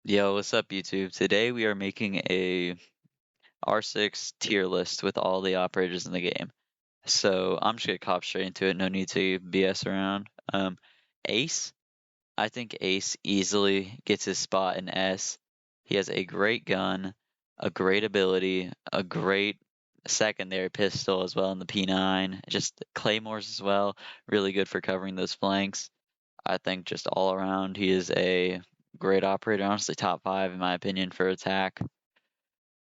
Yo, what's up, YouTube? Today we are making a R6 tier list with all the operators in the game. So I'm just gonna cop straight into it. No need to BS around. Ace, I think Ace easily gets his spot in S. He has a great gun, a great ability, a great secondary pistol as well in the P9. Just claymores as well, really good for covering those flanks. I think just all around he is a great operator. Honestly, top 5 in my opinion for attack.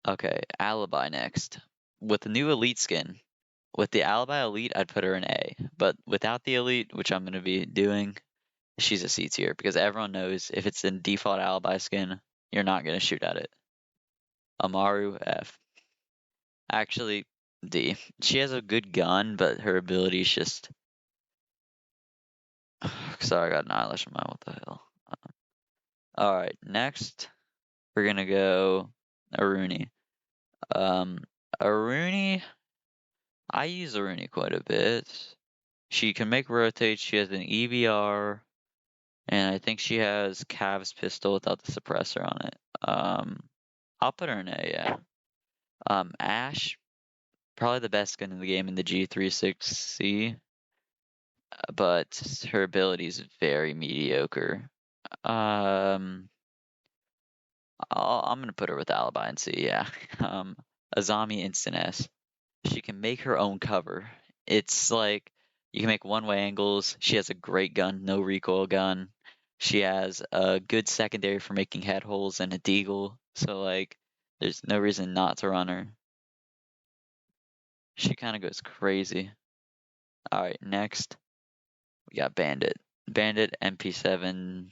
Okay, Alibi next. With the new Elite skin, with the Alibi Elite, I'd put her in A. But without the Elite, which I'm going to be doing, she's a C tier because everyone knows if it's in default Alibi skin, you're not going to shoot at it. Amaru F. Actually, D. She has a good gun, but her ability is just. Sorry, I got an eyelash in my. What the hell? Alright, next we're gonna go Aruni. Um, Aruni, I use Aruni quite a bit. She can make rotates. She has an EVR, and I think she has Cav's pistol without the suppressor on it. I'll put her in A, yeah. Ash, probably the best gun in the game in the G36C, but her ability is very mediocre. I'm gonna put her with Alibi and C, yeah. Azami Instant S. She can make her own cover. It's like you can make one-way angles. She has a great gun, no recoil gun. She has a good secondary for making head holes and a deagle. So like, there's no reason not to run her. She kind of goes crazy. All right, next we got Bandit. Bandit MP7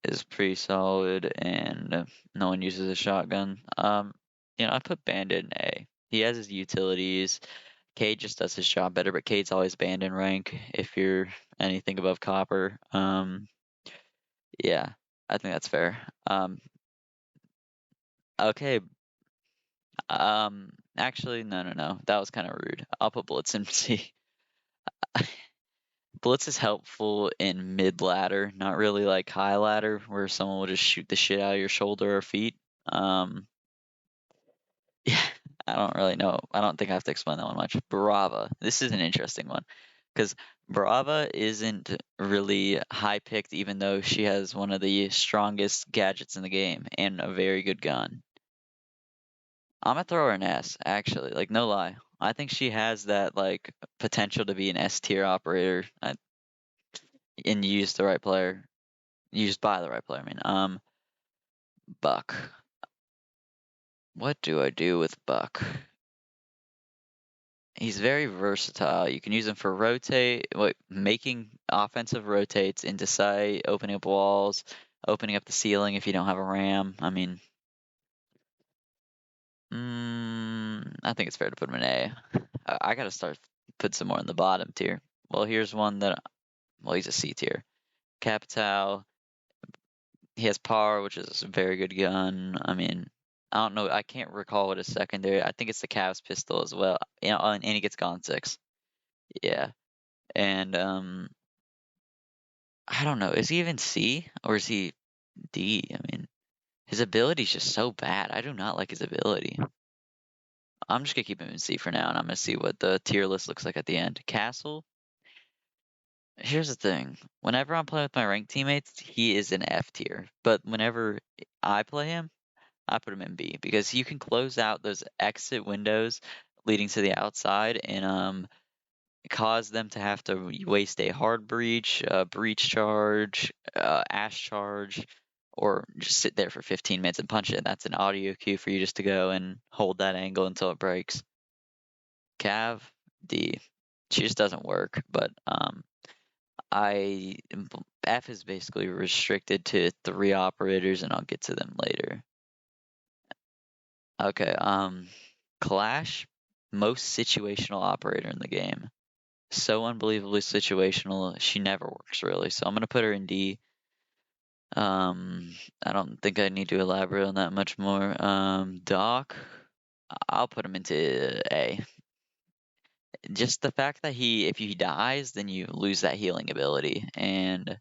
is pretty solid, and no one uses a shotgun. I put Bandit in A. He has his utilities. Cade just does his job better, but Cade's always banned in rank if you're anything above copper. Yeah, I think that's fair. Okay. Actually, no. That was kind of rude. I'll put Blitz in C. Blitz is helpful in mid ladder, not really like high ladder where someone will just shoot the shit out of your shoulder or feet. Yeah, I don't really know. I don't think I have to explain that one much. Brava. This is an interesting one because Brava isn't really high picked, even though she has one of the strongest gadgets in the game and a very good gun. I'm gonna throw her an S, actually. Like, no lie. I think she has that like potential to be an S tier operator and used the right player, used by the right player. I mean, Buck. What do I do with Buck? He's very versatile. You can use him for making offensive rotates into sight, opening up walls, opening up the ceiling if you don't have a ram. I mean, I think it's fair to put him in A. I gotta start put some more in the bottom tier. Well, here's one well, he's a C tier. Capital. He has power, which is a very good gun. I mean, I don't know. I can't recall what his secondary. I think it's the Cavs pistol as well. And he gets Gone 6. Yeah. And I don't know. Is he even C or is he D? I mean, his ability's just so bad. I do not like his ability. I'm just gonna keep him in C for now, and I'm gonna see what the tier list looks like at the end. Castle. Here's the thing. Whenever I'm playing with my ranked teammates, he is an F tier. But whenever I play him, I put him in B because you can close out those exit windows leading to the outside and cause them to have to waste a hard breach, breach charge, ash charge, or just sit there for 15 minutes and punch it. That's an audio cue for you just to go and hold that angle until it breaks. Cav, D. She just doesn't work, but I F is basically restricted to 3 operators, and I'll get to them later. Okay, Clash, most situational operator in the game. So unbelievably situational. She never works really. So I'm gonna put her in D. I don't think I need to elaborate on that much more. Doc, I'll put him into A. Just the fact that if he dies, then you lose that healing ability, and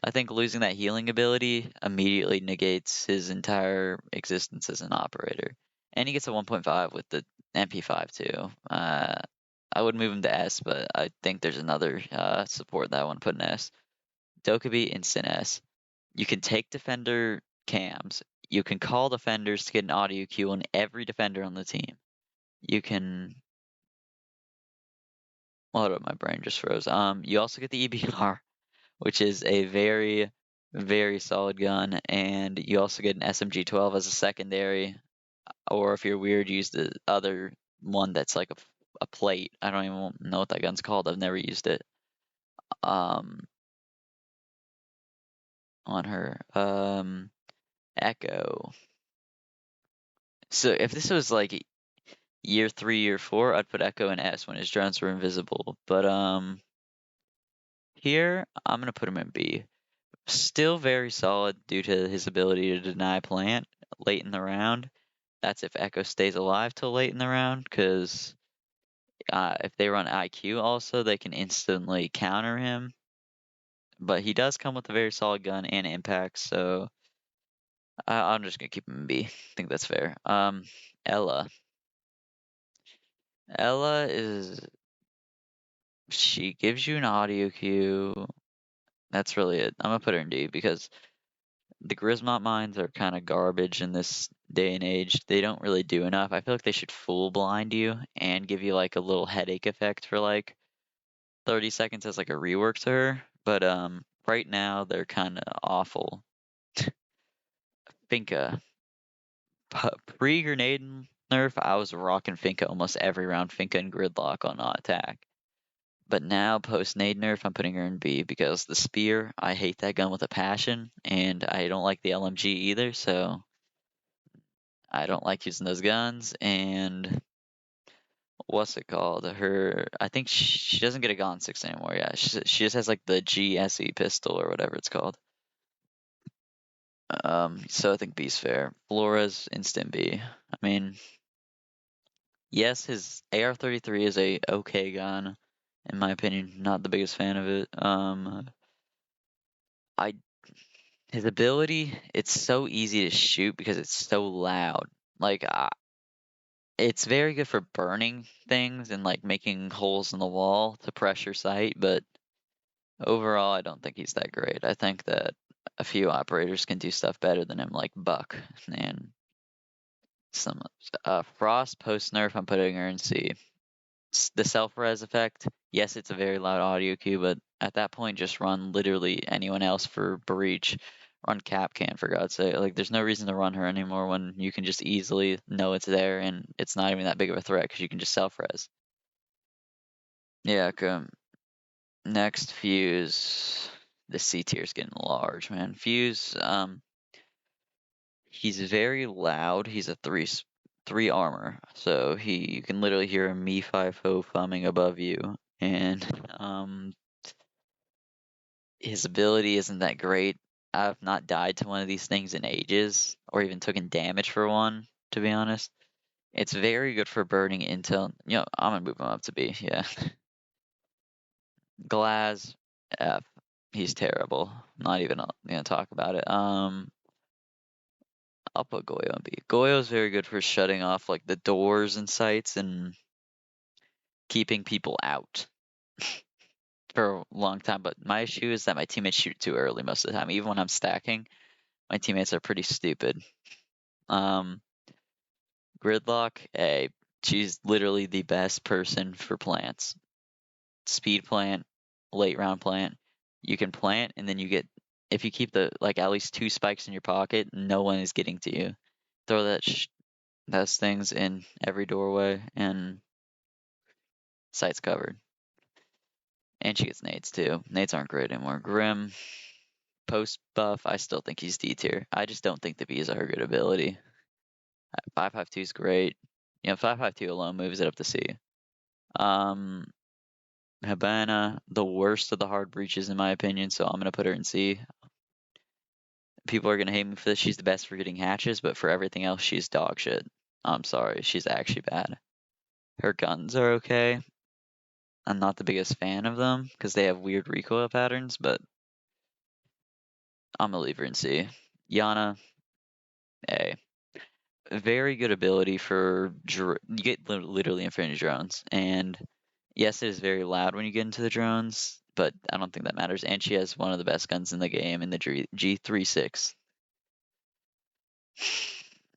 I think losing that healing ability immediately negates his entire existence as an operator. And he gets a 1.5 with the MP5 too. I would move him to S, but I think there's another support that I want to put in S. Dokkaebi instant S. You can take defender cams. You can call defenders to get an audio cue on every defender on the team. You can. Hold up, my brain just froze. You also get the EBR, which is a very, very solid gun, and you also get an SMG-12 as a secondary. Or if you're weird, use the other one that's like a plate. I don't even know what that gun's called. I've never used it. On her. Echo. So if this was like year 3, year 4, I'd put Echo in S when his drones were invisible. But here I'm gonna put him in B. Still very solid due to his ability to deny plant late in the round. That's if Echo stays alive till late in the round, because if they run IQ also, they can instantly counter him. But he does come with a very solid gun and impact, so I'm just gonna keep him in B. I think that's fair. Ella. Ella is she gives you an audio cue. That's really it. I'm gonna put her in D because the Grismont mines are kind of garbage in this day and age. They don't really do enough. I feel like they should full blind you and give you like a little headache effect for like 30 seconds as like a rework to her. But right now they're kind of awful. Finka. Pre-grenade nerf, I was rocking Finka almost every round. Finka and Gridlock on attack. But now, post nade nerf, I'm putting her in B because the spear, I hate that gun with a passion, and I don't like the LMG either, so I don't like using those guns. And what's it called? I think she doesn't get a Gon 6 anymore. Yeah, she just has like the GSE pistol or whatever it's called. So I think B's fair. Flores instant B. I mean, yes, his AR-33 is a okay gun, in my opinion. Not the biggest fan of it. I His ability, it's so easy to shoot because it's so loud. Like, it's very good for burning things and like making holes in the wall to pressure sight, but overall, I don't think he's that great. I think that a few operators can do stuff better than him, like Buck and some Frost post nerf. I'm putting her in C. The self-res effect, yes, it's a very loud audio cue, but at that point, just run literally anyone else for breach. Run Capcan, for God's sake. Like, there's no reason to run her anymore when you can just easily know it's there and it's not even that big of a threat because you can just self-res. Yeah, okay. Next, Fuse. The C tier is getting large, man. Fuse, he's very loud. He's a three armor, so you can literally hear a me 5-0 fumming above you, and his ability isn't that great. I've not died to one of these things in ages, or even taken damage for one, to be honest. It's very good for burning intel. I'm gonna move him up to B. Yeah, Glaz F. He's terrible. Not even gonna talk about it. I'll put Goyo on B. Goyo's very good for shutting off like the doors and sights and keeping people out for a long time. But my issue is that my teammates shoot too early most of the time. Even when I'm stacking, my teammates are pretty stupid. Gridlock, she's literally the best person for plants. Speed plant, late round plant. You can plant and then you get, if you keep at least 2 spikes in your pocket, no one is getting to you. Throw those things in every doorway and site's covered. And she gets nades too. Nades aren't great anymore. Grim, post buff, I still think he's D tier. I just don't think the B's are a good ability. 5.52 is great. 5.52 alone moves it up to C. Habana, the worst of the hard breaches in my opinion, so I'm gonna put her in C. People are gonna hate me for this. She's the best for getting hatches, but for everything else, she's dog shit. I'm sorry, she's actually bad. Her guns are okay. I'm not the biggest fan of them because they have weird recoil patterns, but I'm gonna leave her in C. Yana, A. Very good ability for you get literally infinity drones, and yes, it is very loud when you get into the drones, but I don't think that matters. And she has one of the best guns in the game in the G36.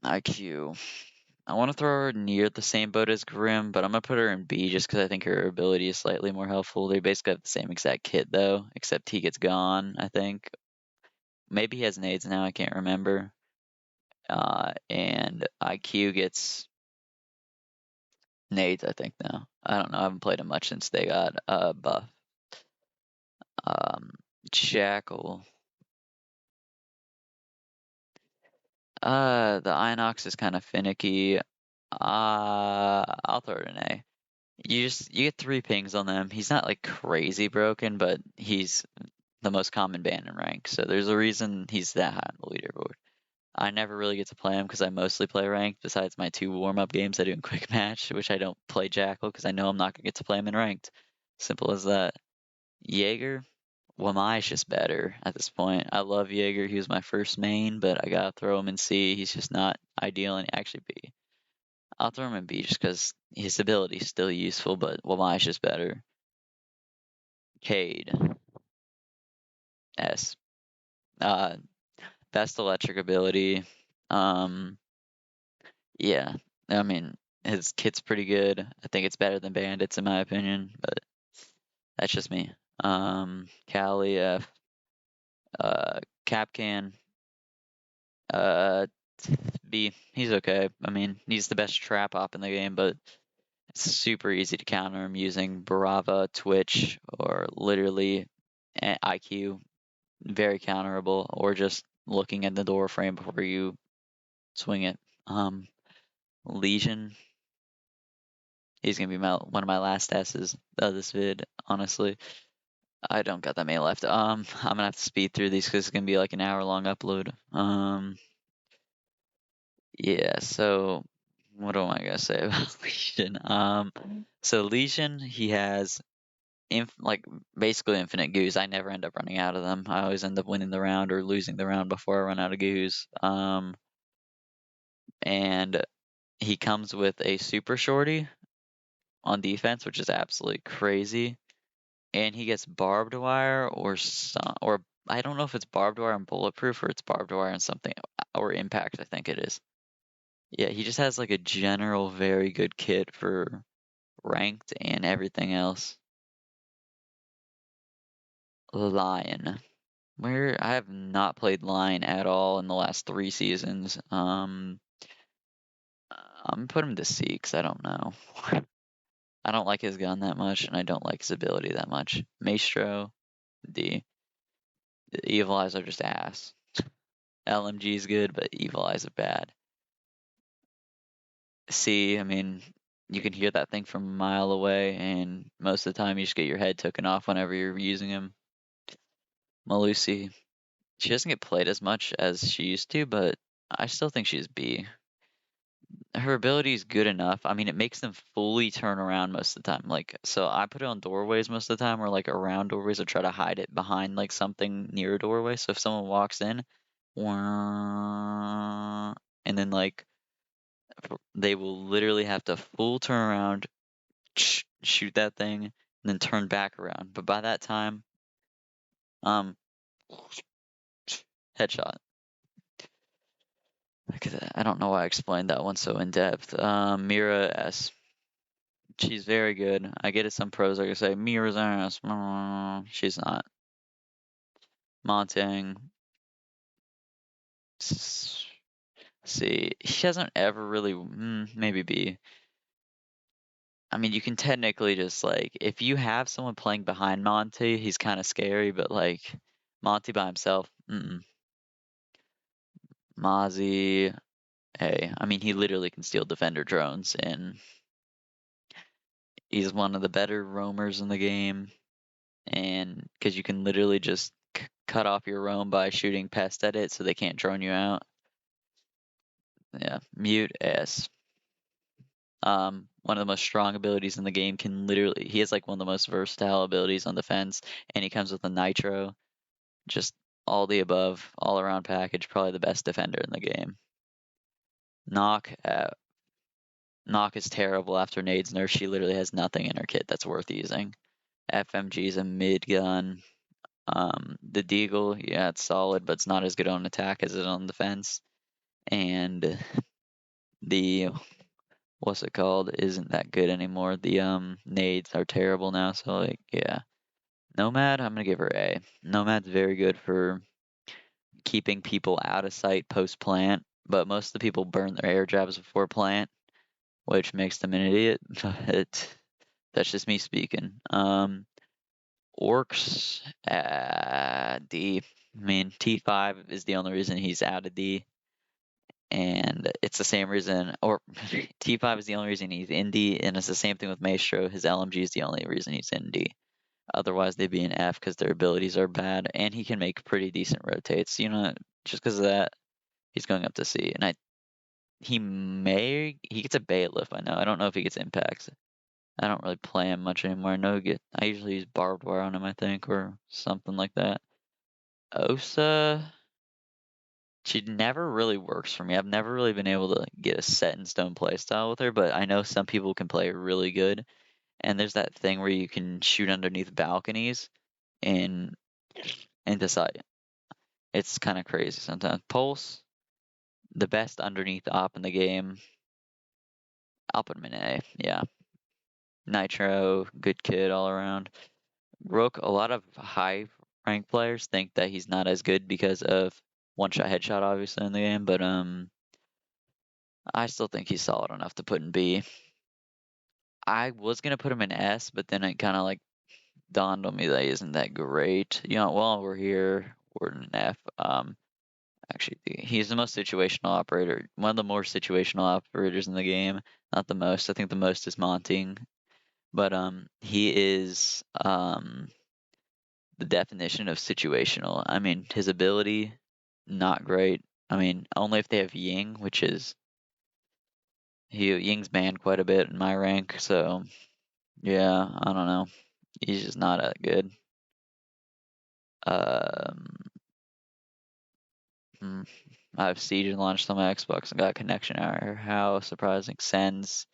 IQ. I want to throw her near the same boat as Grim, but I'm gonna put her in B just because I think her ability is slightly more helpful. They basically have the same exact kit though, except he gets gone, I think. Maybe he has nades now, I can't remember. And IQ gets nades, I think now. I don't know. I haven't played him much since they got buff. Jackal. The Inox is kind of finicky. I'll throw it an A. You get 3 pings on them. He's not like crazy broken, but he's the most common ban in rank. So there's a reason he's that high on the leaderboard. I never really get to play him because I mostly play ranked. Besides my 2 warm-up games I do in quick match, which I don't play Jackal because I know I'm not gonna get to play him in ranked. Simple as that. Jaeger, Wamai's just better at this point. I love Jaeger. He was my first main, but I gotta throw him in C. He's just not ideal, and actually B. I'll throw him in B just because his ability's still useful, but Wamai's just better. Cade, S. Best electric ability. Yeah, I mean, his kit's pretty good. I think it's better than Bandits in my opinion, but that's just me. Cali, F. Capcan, B. He's okay. I mean, he's the best trap op in the game, but it's super easy to counter him using Barava, Twitch, or literally IQ. Very counterable, or just looking at the door frame before you swing it. Legion. He's gonna be one of my last S's of this vid, honestly. I don't got that many left. I'm gonna have to speed through these because it's gonna be like an hour-long upload. Yeah, so what am I gonna say about Legion? So Legion, he has like basically infinite goos. I never end up running out of them. I always end up winning the round or losing the round before I run out of goos. And he comes with a super shorty on defense, which is absolutely crazy. And he gets barbed wire or I don't know if it's barbed wire and bulletproof or it's barbed wire and something or impact, I think it is. Yeah, he just has like a general very good kit for ranked and everything else. Lion. Where I have not played Lion at all in the last 3 seasons. I'm gonna put him to C because I don't know. I don't like his gun that much, and I don't like his ability that much. Maestro, D. Evil Eyes are just ass. LMG is good, but Evil Eyes are bad. C, I mean, you can hear that thing from a mile away, and most of the time you just get your head taken off whenever you're using him. Malusi, she doesn't get played as much as she used to, but I still think she's B. Her ability is good enough. I mean, it makes them fully turn around most of the time. Like, so I put it on doorways most of the time, or like around doorways, or try to hide it behind like something near a doorway. So if someone walks in, and then like they will literally have to full turn around, shoot that thing, and then turn back around. But by that time, headshot. I don't know why I explained that one so in depth. Mira S. She's very good. I get it. Some pros are gonna say Mira's ass. She's not. Montang. See, he hasn't ever really. Maybe B. I mean, you can technically just like if you have someone playing behind Monty, he's kind of scary. But like Monty by himself, Mozzie. Hey, I mean, he literally can steal defender drones, and he's one of the better roamers in the game. And because you can literally just cut off your roam by shooting pest at it so they can't drone you out. Yeah, mute S. One of the most strong abilities in the game he has like one of the most versatile abilities on defense, and he comes with a nitro. Just all the above, all around package, probably the best defender in the game. Knock, Knock is terrible after Nade's nerf. She literally has nothing in her kit that's worth using. FMG is a mid gun. The Deagle, yeah, it's solid, but it's not as good on attack as it is on defense. And the what's it called isn't that good anymore. The nades are terrible now, so like yeah. Nomad, I'm gonna give her A. Nomad's very good for keeping people out of sight post plant, but most of the people burn their air jabs before plant, which makes them an idiot. That's just me speaking. Orcs, D. I mean, T5 is the only reason he's out of D. And it's the same reason, or T5 is the only reason he's in D, and it's the same thing with Maestro. His LMG is the only reason he's in D. Otherwise, they'd be an F because their abilities are bad, and he can make pretty decent rotates. Just because of that, he's going up to C. And he gets a bailiff. I know. I don't know if he gets impacts. I don't really play him much anymore. I usually use barbed wire on him, I think, or something like that. Osa, she never really works for me. I've never really been able to get a set in stone play style with her, but I know some people can play really good. And there's that thing where you can shoot underneath balconies and decide. It's kind of crazy sometimes. Pulse, the best underneath op in the game. I'll put him in A. Yeah. Nitro, good kid all around. Rook, a lot of high rank players think that he's not as good because of one shot headshot obviously in the game, but I still think he's solid enough to put in B. I was gonna put him in S, but then it kind of like dawned on me that he isn't that great. While we're here, we're in F. Actually, he's the most situational operator, one of the more situational operators in the game. Not the most. I think the most is Monting, but he is the definition of situational. I mean, his ability, not great. I mean, only if they have Ying, which is Ying's banned quite a bit in my rank, so yeah, I don't know. He's just not that good. I have Siege and launched on my Xbox and got connection error. How surprising. Sends.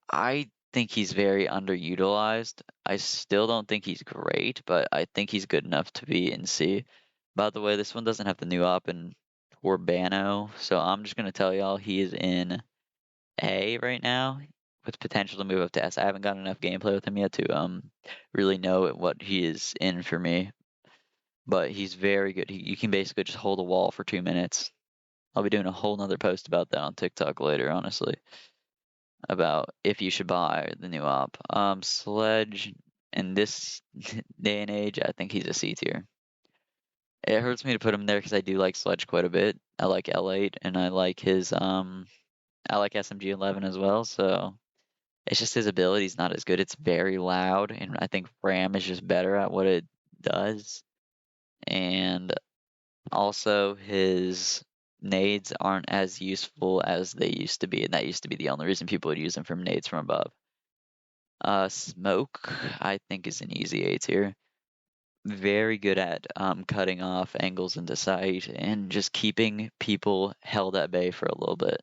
I think he's very underutilized. I still don't think he's great, but I think he's good enough to be in C. By the way, this one doesn't have the new op in Urbano, so I'm just gonna tell y'all he is in A right now, with potential to move up to S. I haven't got enough gameplay with him yet to really know what he is in for me, but he's very good. You can basically just hold a wall for 2 minutes. I'll be doing a whole nother post about that on TikTok later, honestly, about if you should buy the new op. Sledge, in this day and age, I think he's a C tier. It hurts me to put him there because I do like Sledge quite a bit. I like L8 and I like his I like SMG11 as well, so it's just his ability's not as good. It's very loud, and I think Ram is just better at what it does. And also his nades aren't as useful as they used to be, and that used to be the only reason people would use them from nades from above. Smoke, I think, is an easy A tier. Very good at cutting off angles into sight and just keeping people held at bay for a little bit.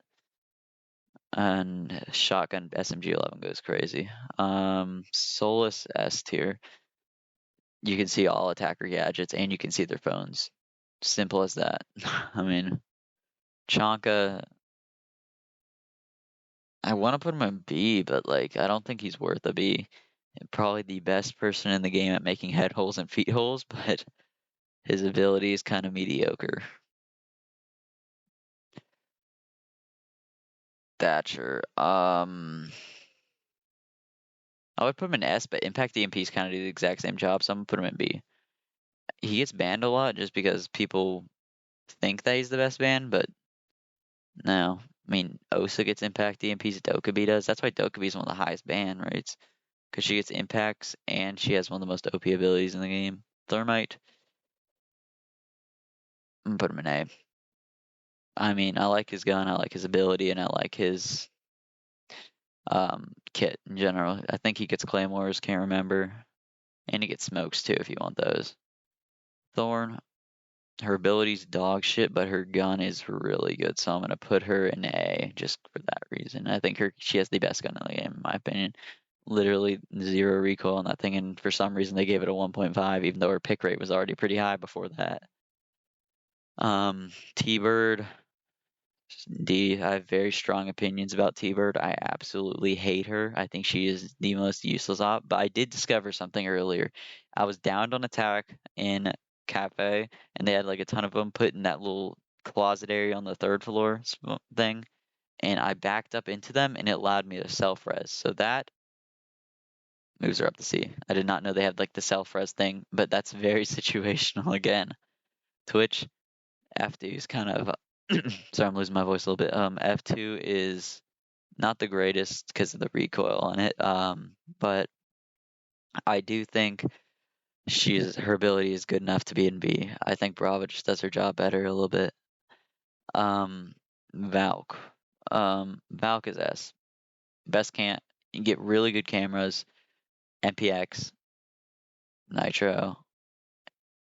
And shotgun SMG11 goes crazy. Solus S tier. You can see all attacker gadgets and you can see their phones. Simple as that. I mean, Chanka, I want to put him in B, but like I don't think he's worth a B. Probably the best person in the game at making head holes and feet holes, but his ability is kind of mediocre. Thatcher. I would put him in S, but Impact EMPs kind of do the exact same job, so I'm gonna put him in B. He gets banned a lot just because people think that he's the best ban, but no. I mean, Osa gets Impact EMPs, Dokkaebi does. That's why Dokkaebi is one of the highest ban rates, because she gets impacts and she has one of the most OP abilities in the game. Thermite. I'm gonna put him in A. I mean, I like his gun, I like his ability, and I like his kit in general. I think he gets claymores, can't remember. And he gets smokes too if you want those. Thorn, her ability's dog shit, but her gun is really good. So I'm gonna put her in A just for that reason. I think she has the best gun in the game, in my opinion. Literally 0 recoil on that thing, and for some reason they gave it a 1.5, even though her pick rate was already pretty high before that. T-Bird, D. I have very strong opinions about T-Bird. I absolutely hate her. I think she is the most useless op. But I did discover something earlier. I was downed on attack in cafe, and they had like a ton of them put in that little closet area on the 3rd floor thing. And I backed up into them, and it allowed me to self-res. So that moves her up to C. I did not know they had like the self-res thing, but that's very situational again. Twitch, F2 is kind of sorry, I'm losing my voice a little bit. F2 is not the greatest because of the recoil on it. But I do think her ability is good enough to be in B. I think Brava just does her job better a little bit. Valk. Valk is S. Best can't get really good cameras, MPX, Nitro,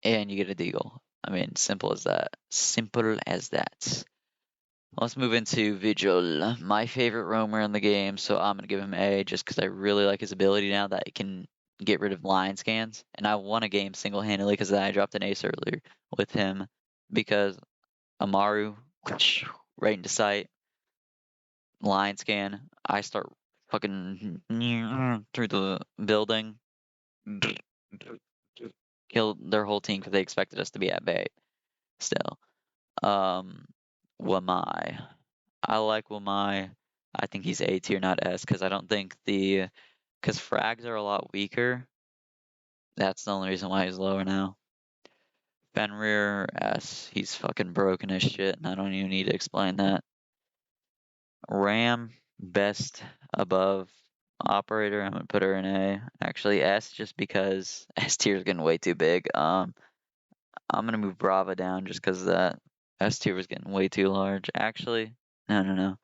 and you get a deagle. I mean, simple as that. Simple as that. Let's move into Vigil, my favorite roamer in the game, so I'm going to give him A just because I really like his ability now that he can get rid of line scans. And I won a game single-handedly because I dropped an ace earlier with him because Amaru, right into sight, line scan, I start fucking through the building, killed their whole team because they expected us to be at bay still. Wamai. I like Wamai. I think he's A tier, not S, because I don't think because frags are a lot weaker. That's the only reason why he's lower now. Fenrir S. He's fucking broken as shit, and I don't even need to explain that. Ram, best above operator. I'm gonna put her in A. Actually, S, just because S tier is getting way too big. I'm gonna move Brava down just because that S tier was getting way too large. Actually, no.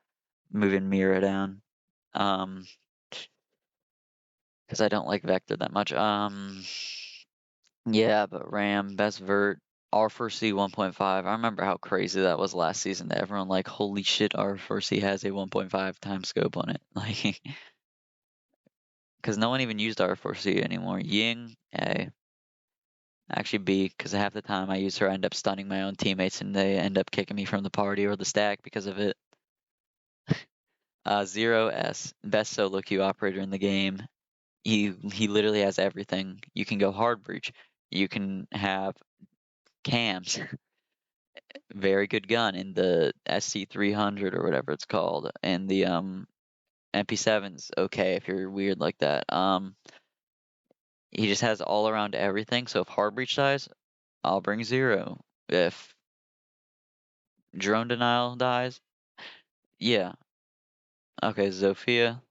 Moving Mira down. Because I don't like Vector that much. Yeah, but Ram, best vert, R4C 1.5. I remember how crazy that was last season. That everyone like, holy shit, R4C has a 1.5 time scope on it. Like, because no one even used R4C anymore. Ying, A. Actually B, because half the time I use her, I end up stunning my own teammates, and they end up kicking me from the party or the stack because of it. 0S, best solo queue operator in the game. He literally has everything. You can go hard breach. You can have cams. Very good gun in the SC300 or whatever it's called, and the MP7's okay if you're weird like that. He just has all around everything. So if hard breach dies, I'll bring 0. If drone denial dies, yeah. Okay, Zofia.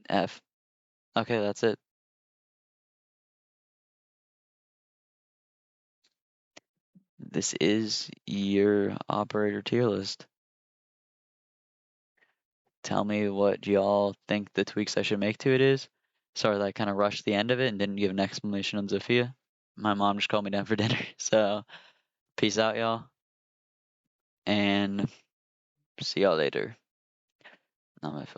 F. Okay, that's it. This is your operator tier list. Tell me what y'all think the tweaks I should make to it is. Sorry that I kind of rushed the end of it and didn't give an explanation on Zofia. My mom just called me down for dinner. So, peace out, y'all. And see y'all later. Not my phone.